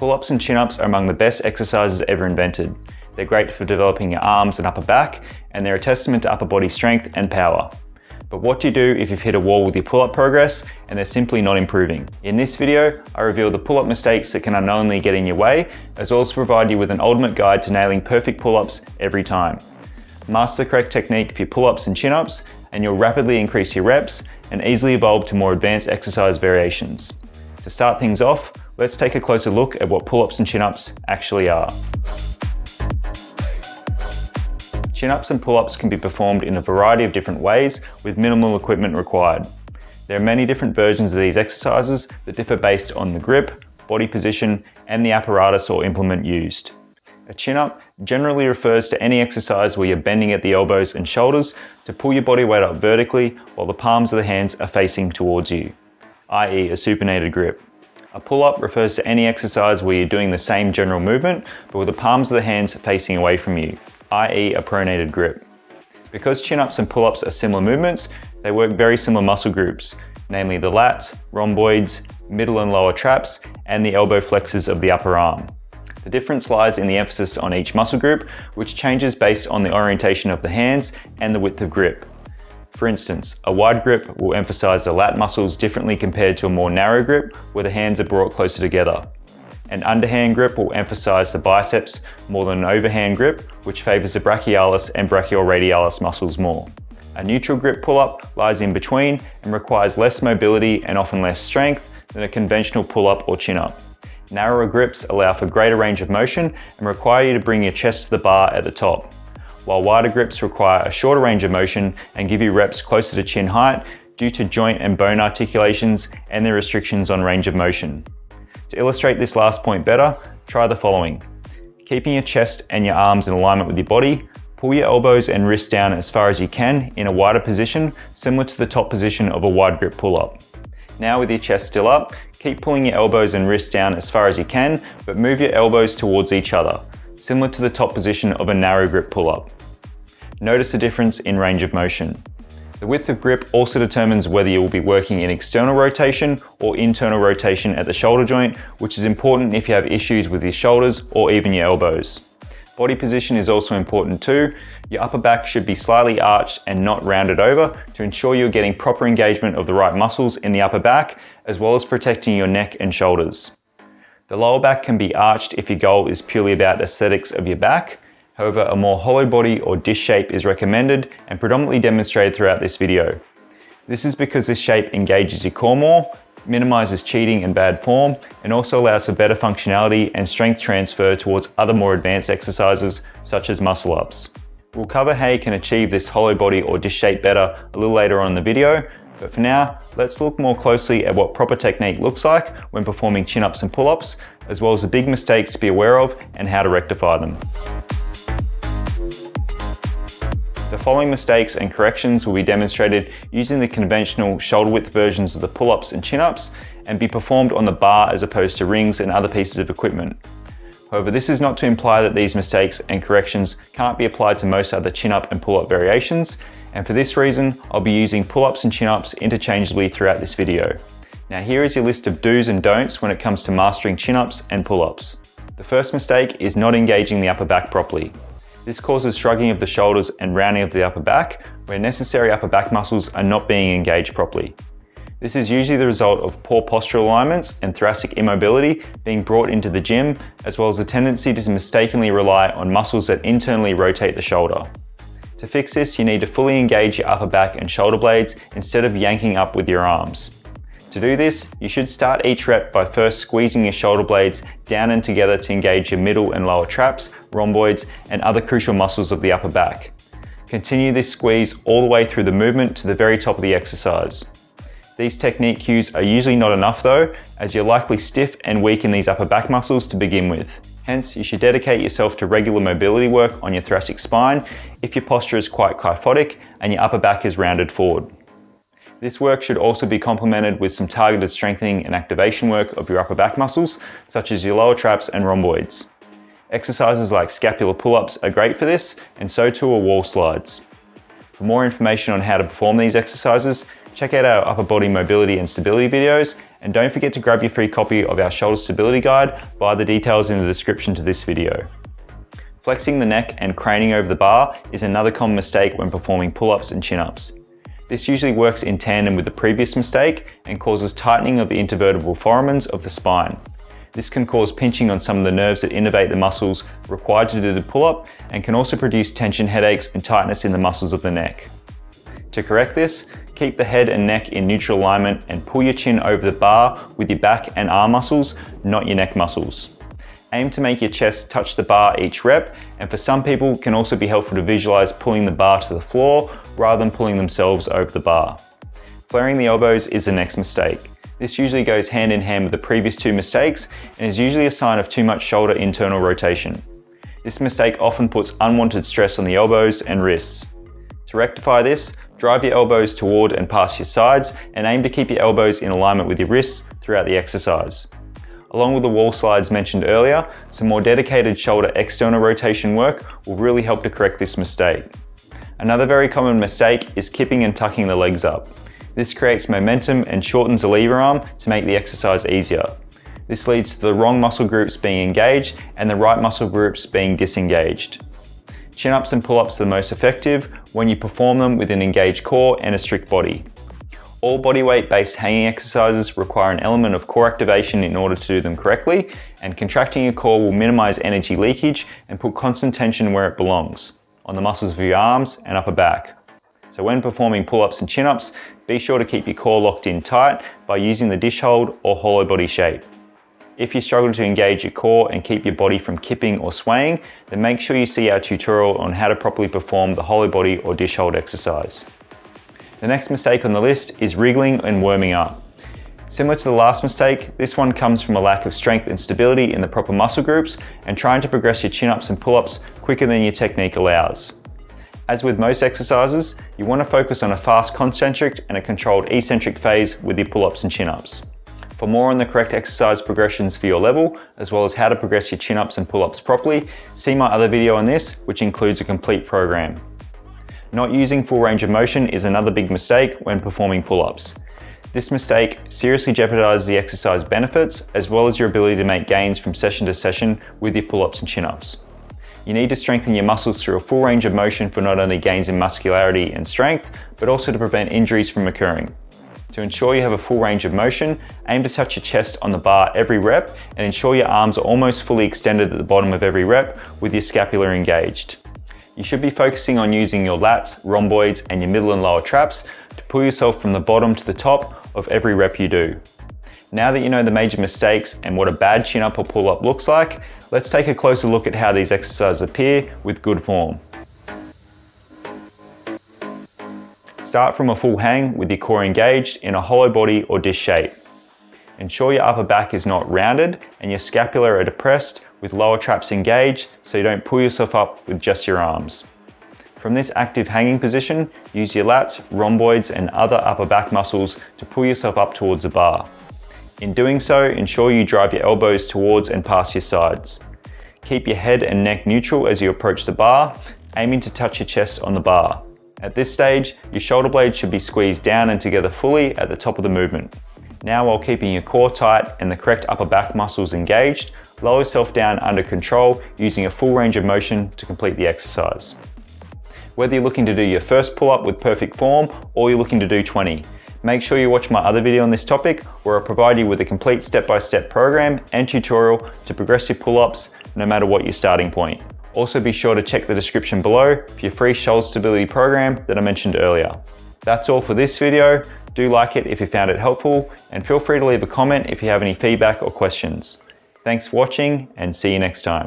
Pull-ups and chin-ups are among the best exercises ever invented. They're great for developing your arms and upper back, and they're a testament to upper body strength and power. But what do you do if you've hit a wall with your pull-up progress and they're simply not improving? In this video, I reveal the pull-up mistakes that can unknowingly get in your way, as well as provide you with an ultimate guide to nailing perfect pull-ups every time. Master the correct technique for your pull-ups and chin-ups, and you'll rapidly increase your reps and easily evolve to more advanced exercise variations. To start things off, let's take a closer look at what pull-ups and chin-ups actually are. Chin-ups and pull-ups can be performed in a variety of different ways with minimal equipment required. There are many different versions of these exercises that differ based on the grip, body position, and the apparatus or implement used. A chin-up generally refers to any exercise where you're bending at the elbows and shoulders to pull your body weight up vertically while the palms of the hands are facing towards you, i.e. a supinated grip. A pull-up refers to any exercise where you're doing the same general movement but with the palms of the hands facing away from you, i.e. a pronated grip. Because chin-ups and pull-ups are similar movements, they work very similar muscle groups, namely the lats, rhomboids, middle and lower traps, and the elbow flexors of the upper arm. The difference lies in the emphasis on each muscle group, which changes based on the orientation of the hands and the width of grip. For instance, a wide grip will emphasize the lat muscles differently compared to a more narrow grip where the hands are brought closer together. An underhand grip will emphasize the biceps more than an overhand grip, which favors the brachialis and brachioradialis muscles more. A neutral grip pull-up lies in between and requires less mobility and often less strength than a conventional pull-up or chin-up. Narrower grips allow for greater range of motion and require you to bring your chest to the bar at the top, while wider grips require a shorter range of motion and give you reps closer to chin height due to joint and bone articulations and their restrictions on range of motion. To illustrate this last point better, try the following. Keeping your chest and your arms in alignment with your body, pull your elbows and wrists down as far as you can in a wider position, similar to the top position of a wide grip pull-up. Now with your chest still up, keep pulling your elbows and wrists down as far as you can, but move your elbows towards each other, similar to the top position of a narrow grip pull-up. Notice a difference in range of motion. The width of grip also determines whether you will be working in external rotation or internal rotation at the shoulder joint, which is important if you have issues with your shoulders or even your elbows. Body position is also important too. Your upper back should be slightly arched and not rounded over to ensure you're getting proper engagement of the right muscles in the upper back, as well as protecting your neck and shoulders. The lower back can be arched if your goal is purely about aesthetics of your back. However, a more hollow body or dish shape is recommended and predominantly demonstrated throughout this video. This is because this shape engages your core more, minimizes cheating and bad form, and also allows for better functionality and strength transfer towards other more advanced exercises such as muscle ups. We'll cover how you can achieve this hollow body or dish shape better a little later on in the video, but for now, let's look more closely at what proper technique looks like when performing chin-ups and pull-ups, as well as the big mistakes to be aware of and how to rectify them. The following mistakes and corrections will be demonstrated using the conventional shoulder width versions of the pull-ups and chin-ups and be performed on the bar as opposed to rings and other pieces of equipment. However, this is not to imply that these mistakes and corrections can't be applied to most other chin-up and pull-up variations, and for this reason, I'll be using pull-ups and chin-ups interchangeably throughout this video. Now here is your list of do's and don'ts when it comes to mastering chin-ups and pull-ups. The first mistake is not engaging the upper back properly. This causes shrugging of the shoulders and rounding of the upper back, where necessary upper back muscles are not being engaged properly. This is usually the result of poor postural alignments and thoracic immobility being brought into the gym, as well as a tendency to mistakenly rely on muscles that internally rotate the shoulder. To fix this, you need to fully engage your upper back and shoulder blades instead of yanking up with your arms. To do this, you should start each rep by first squeezing your shoulder blades down and together to engage your middle and lower traps, rhomboids, and other crucial muscles of the upper back. Continue this squeeze all the way through the movement to the very top of the exercise. These technique cues are usually not enough though, as you're likely stiff and weak in these upper back muscles to begin with. Hence, you should dedicate yourself to regular mobility work on your thoracic spine if your posture is quite kyphotic and your upper back is rounded forward. This work should also be complemented with some targeted strengthening and activation work of your upper back muscles, such as your lower traps and rhomboids. Exercises like scapular pull-ups are great for this, and so too are wall slides. For more information on how to perform these exercises, Check out our upper body mobility and stability videos, and don't forget to grab your free copy of our shoulder stability guide via the details in the description to this video. Flexing the neck and craning over the bar is another common mistake when performing pull-ups and chin-ups. This usually works in tandem with the previous mistake and causes tightening of the intervertebral foramens of the spine. This can cause pinching on some of the nerves that innervate the muscles required to do the pull-up, and can also produce tension headaches and tightness in the muscles of the neck. To correct this, keep the head and neck in neutral alignment and pull your chin over the bar with your back and arm muscles, not your neck muscles. Aim to make your chest touch the bar each rep, and for some people it can also be helpful to visualize pulling the bar to the floor rather than pulling themselves over the bar. Flaring the elbows is the next mistake. This usually goes hand in hand with the previous two mistakes and is usually a sign of too much shoulder internal rotation. This mistake often puts unwanted stress on the elbows and wrists. To rectify this, drive your elbows toward and past your sides and aim to keep your elbows in alignment with your wrists throughout the exercise. Along with the wall slides mentioned earlier, some more dedicated shoulder external rotation work will really help to correct this mistake. Another very common mistake is kipping and tucking the legs up. This creates momentum and shortens the lever arm to make the exercise easier. This leads to the wrong muscle groups being engaged and the right muscle groups being disengaged. Chin-ups and pull-ups are the most effective when you perform them with an engaged core and a strict body. All bodyweight based hanging exercises require an element of core activation in order to do them correctly, and contracting your core will minimize energy leakage and put constant tension where it belongs, on the muscles of your arms and upper back. So when performing pull-ups and chin-ups, be sure to keep your core locked in tight by using the dish hold or hollow body shape. If you struggle to engage your core and keep your body from kipping or swaying, then make sure you see our tutorial on how to properly perform the hollow body or dish hold exercise. The next mistake on the list is wriggling and worming up. Similar to the last mistake, this one comes from a lack of strength and stability in the proper muscle groups and trying to progress your chin-ups and pull-ups quicker than your technique allows. As with most exercises, you want to focus on a fast concentric and a controlled eccentric phase with your pull-ups and chin-ups. For more on the correct exercise progressions for your level, as well as how to progress your chin-ups and pull-ups properly, see my other video on this, which includes a complete program. Not using full range of motion is another big mistake when performing pull-ups. This mistake seriously jeopardizes the exercise benefits as well as your ability to make gains from session to session with your pull-ups and chin-ups. You need to strengthen your muscles through a full range of motion for not only gains in muscularity and strength, but also to prevent injuries from occurring. To ensure you have a full range of motion, aim to touch your chest on the bar every rep and ensure your arms are almost fully extended at the bottom of every rep with your scapula engaged. You should be focusing on using your lats, rhomboids, and your middle and lower traps to pull yourself from the bottom to the top of every rep you do. Now that you know the major mistakes and what a bad chin-up or pull-up looks like, let's take a closer look at how these exercises appear with good form. Start from a full hang with your core engaged in a hollow body or dish shape. Ensure your upper back is not rounded and your scapula are depressed with lower traps engaged so you don't pull yourself up with just your arms. From this active hanging position, use your lats, rhomboids and other upper back muscles to pull yourself up towards the bar. In doing so, ensure you drive your elbows towards and past your sides. Keep your head and neck neutral as you approach the bar, aiming to touch your chest on the bar. At this stage, your shoulder blades should be squeezed down and together fully at the top of the movement. Now, while keeping your core tight and the correct upper back muscles engaged, lower yourself down under control using a full range of motion to complete the exercise. Whether you're looking to do your first pull-up with perfect form or you're looking to do 20, make sure you watch my other video on this topic where I provide you with a complete step-by-step program and tutorial to progress your pull-ups no matter what your starting point. Also be sure to check the description below for your free shoulder stability program that I mentioned earlier. That's all for this video. Do like it if you found it helpful, and feel free to leave a comment if you have any feedback or questions. Thanks for watching, and see you next time.